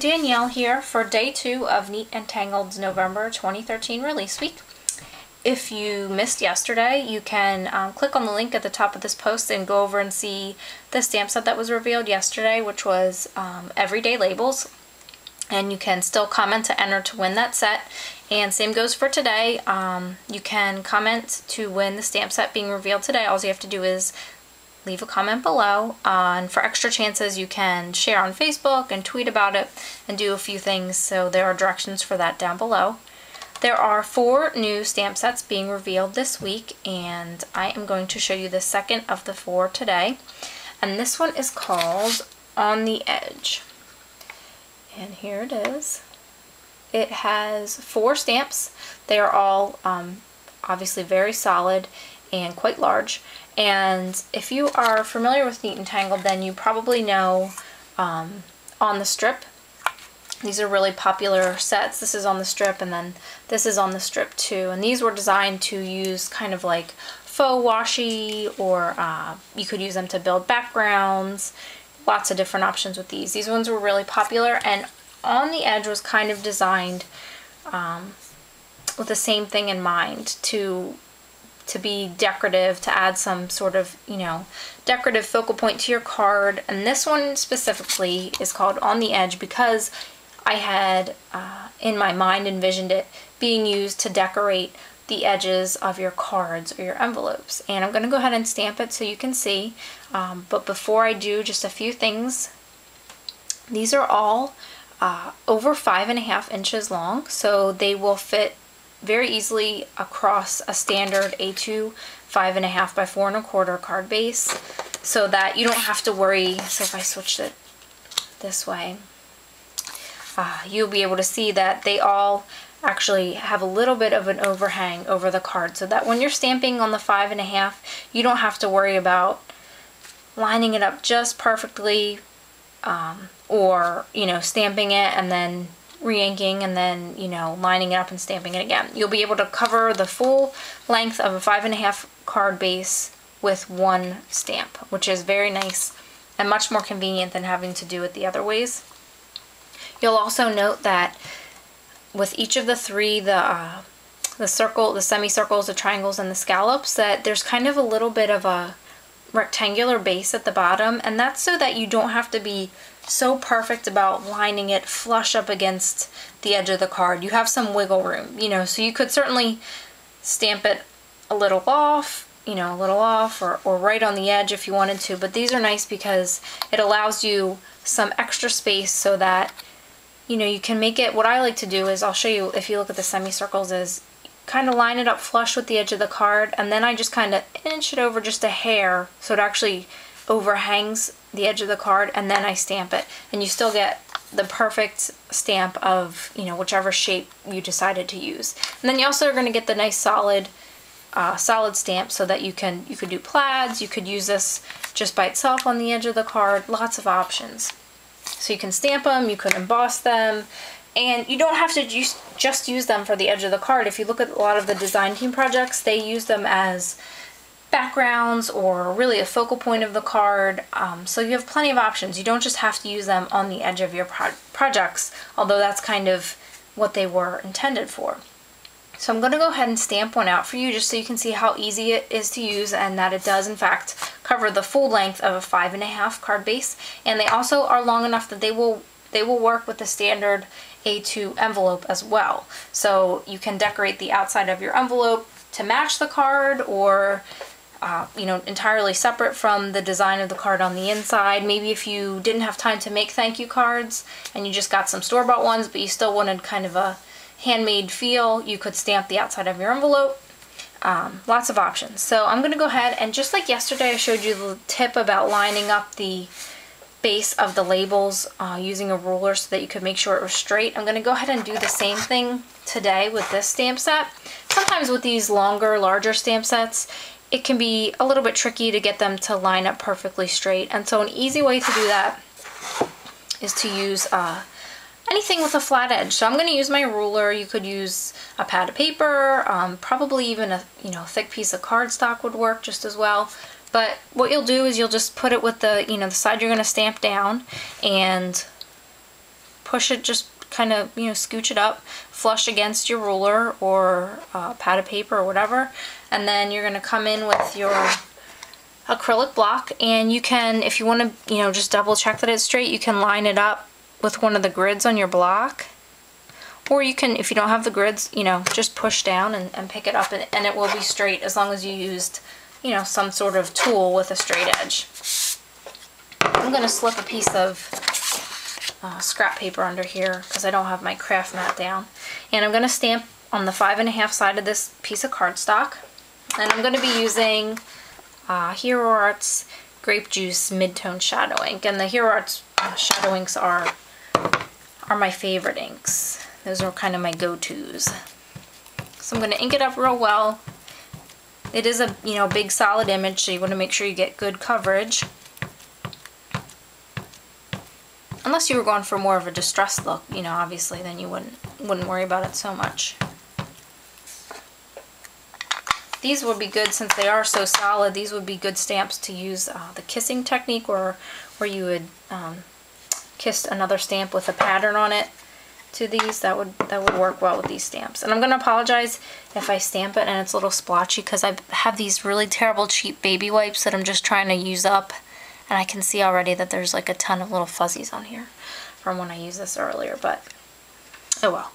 Danielle here for day 2 of Neat and Tangled's November 2013 release week. If you missed yesterday, you can click on the link at the top of this post and go over and see the stamp set that was revealed yesterday, which was Everyday Labels. And you can still comment to enter to win that set. And same goes for today. You can comment to win the stamp set being revealed today. All you have to do is leave a comment below, and for extra chances you can share on Facebook and tweet about it and do a few things, so there are directions for that down below. There are 4 new stamp sets being revealed this week, and I am going to show you the second of the 4 today, and this one is called On the Edge. And here it is. It has 4 stamps. They are all obviously very solid and quite large. And if you are familiar with Neat and Tangled, then you probably know On the Strip. These are really popular sets. This is On the Strip, and then this is On the Strip too. And these were designed to use kind of like faux washi, or you could use them to build backgrounds. Lots of different options with these. These ones were really popular, and On the Edge was kind of designed with the same thing in mind, to be decorative, to add some sort of, you know, decorative focal point to your card. And this one specifically is called On the Edge because I had in my mind envisioned it being used to decorate the edges of your cards or your envelopes. And I'm going to go ahead and stamp it so you can see, but before I do, just a few things. These are all over 5.5 inches long, so they will fit very easily across a standard A2 5.5 by 4 1/4 card base, so that you don't have to worry. So if I switched it this way, you'll be able to see that they all actually have a little bit of an overhang over the card, so that when you're stamping on the 5.5, you don't have to worry about lining it up just perfectly, or, you know, stamping it and then re-inking and then, you know, lining it up and stamping it again. You'll be able to cover the full length of a 5.5 card base with one stamp, which is very nice and much more convenient than having to do it the other ways. You'll also note that with each of the 3, the circle, the semicircles, the triangles, and the scallops, that there's kind of a little bit of a rectangular base at the bottom, and that's so that you don't have to be so perfect about lining it flush up against the edge of the card. You have some wiggle room, you know, so you could certainly stamp it a little off, you know, a little off, or right on the edge if you wanted to, but these are nice because it allows you some extra space so that, you know, you can make it. What I like to do is, I'll show you, if you look at the semicircles, is kind of line it up flush with the edge of the card, and then I just kind of inch it over just a hair so it actually overhangs the edge of the card, and then I stamp it, and you still get the perfect stamp of, you know, whichever shape you decided to use. And then you also are going to get the nice solid stamp, so that you could do plaids, you could use this just by itself on the edge of the card. Lots of options. So you can stamp them, you can emboss them, and you don't have to just use them for the edge of the card. If you look at a lot of the design team projects, they use them as backgrounds or really a focal point of the card. So you have plenty of options. You don't just have to use them on the edge of your projects, although that's kind of what they were intended for. So I'm going to go ahead and stamp one out for you just so you can see how easy it is to use, and that it does in fact cover the full length of a 5.5 card base. And they also are long enough that they will work with the standard A2 envelope as well. So you can decorate the outside of your envelope to match the card, or you know, entirely separate from the design of the card on the inside. Maybe if you didn't have time to make thank you cards and you just got some store-bought ones, but you still wanted kind of a handmade feel, you could stamp the outside of your envelope. Lots of options. So I'm going to go ahead, and just like yesterday I showed you the tip about lining up the base of the labels using a ruler so that you could make sure it was straight, I'm going to go ahead and do the same thing today with this stamp set. Sometimes with these longer, larger stamp sets, it can be a little bit tricky to get them to line up perfectly straight, and so an easy way to do that is to use anything with a flat edge. So I'm going to use my ruler. You could use a pad of paper, probably even a thick piece of cardstock would work just as well. But what you'll do is you'll just put it with the the side you're going to stamp down, and push it, just kind of, you know, scooch it up, flush against your ruler or pad of paper or whatever, and then you're going to come in with your acrylic block, and you can, if you want to, you know, just double check that it's straight, you can line it up with one of the grids on your block, or you can, if you don't have the grids, you know, just push down and pick it up, and it will be straight as long as you used, you know, some sort of tool with a straight edge. I'm going to slip a piece of scrap paper under here because I don't have my craft mat down, and I'm going to stamp on the 5.5 side of this piece of cardstock, and I'm going to be using Hero Arts Grape Juice Mid-Tone Shadow Ink, and the Hero Arts shadow inks are my favorite inks. Those are kind of my go-tos. So I'm going to ink it up real well. It is a, you know, big solid image, so you want to make sure you get good coverage. Unless you were going for more of a distressed look, you know, obviously, then you wouldn't worry about it so much. These would be good, since they are so solid, these would be good stamps to use the kissing technique, or where you would kiss another stamp with a pattern on it to these. That would work well with these stamps. And I'm going to apologize if I stamp it and it's a little splotchy, because I have these really terrible cheap baby wipes that I'm just trying to use up. And I can see already that there's like a ton of little fuzzies on here from when I used this earlier, but oh well.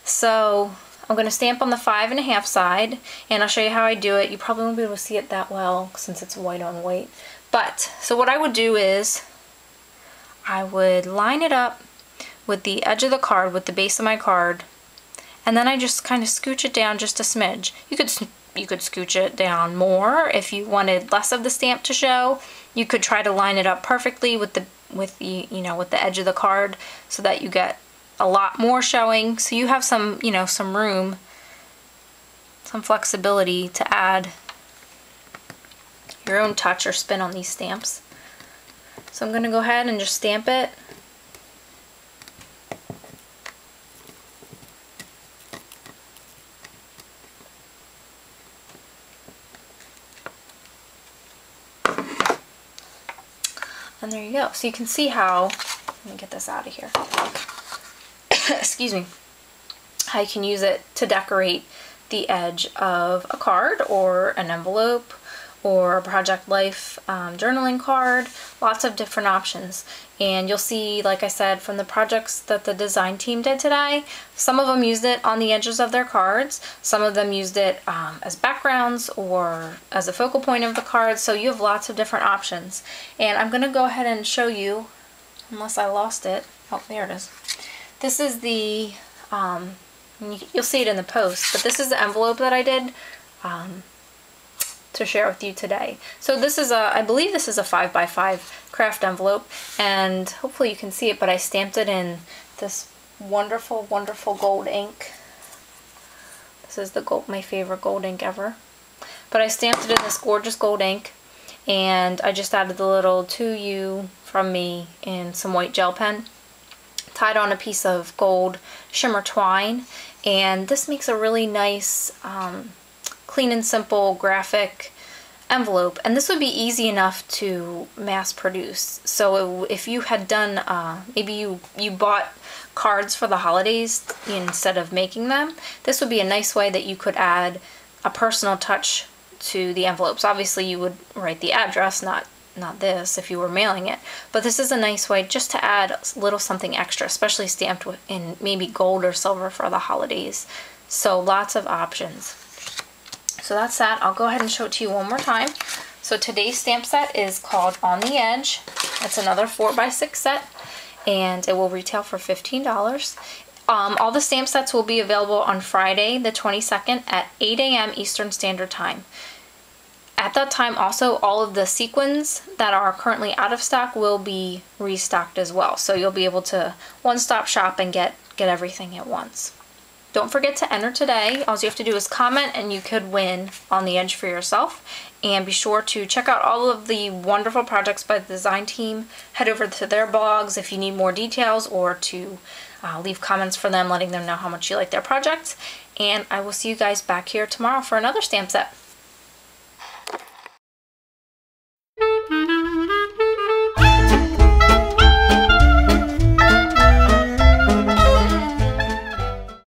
So I'm going to stamp on the 5.5 side, and I'll show you how I do it. You probably won't be able to see it that well since it's white on white. But, so what I would do is, I would line it up with the edge of the card, with the base of my card, and then I just kind of scooch it down just a smidge. You could scooch it down more if you wanted less of the stamp to show. You could try to line it up perfectly with the you know, with the edge of the card, so that you get a lot more showing, so you have some, you know, some room, some flexibility to add your own touch or spin on these stamps. So I'm going to go ahead and just stamp it. And there you go. So you can see how, let me get this out of here. Excuse me. How you can use it to decorate the edge of a card or an envelope or a Project Life journaling card. Lots of different options. And you'll see, like I said, from the projects that the design team did today, some of them used it on the edges of their cards. Some of them used it as backgrounds or as a focal point of the cards. So you have lots of different options. And I'm going to go ahead and show you, unless I lost it. Oh, there it is. This is the, you'll see it in the post, but this is the envelope that I did to share with you today. So this is I believe this is a 5x5 craft envelope, and hopefully you can see it, but I stamped it in this wonderful, wonderful gold ink. This is the gold, my favorite gold ink ever. But I stamped it in this gorgeous gold ink, and I just added the little "to you from me" in some white gel pen, tied on a piece of gold shimmer twine, and this makes a really nice clean and simple graphic envelope. And this would be easy enough to mass produce. So if you had done, maybe you bought cards for the holidays instead of making them, this would be a nice way that you could add a personal touch to the envelopes. Obviously you would write the address, not this if you were mailing it, but this is a nice way just to add a little something extra, especially stamped in maybe gold or silver for the holidays. So lots of options. So that's that. I'll go ahead and show it to you one more time. So today's stamp set is called On the Edge. It's another 4x6 set, and it will retail for $15. All the stamp sets will be available on Friday the 22nd at 8 a.m. Eastern Standard Time. At that time also, all of the sequins that are currently out of stock will be restocked as well. So you'll be able to one-stop shop and get everything at once. Don't forget to enter today. All you have to do is comment and you could win On the Edge for yourself. And be sure to check out all of the wonderful projects by the design team. Head over to their blogs if you need more details, or to leave comments for them letting them know how much you like their projects. And I will see you guys back here tomorrow for another stamp set.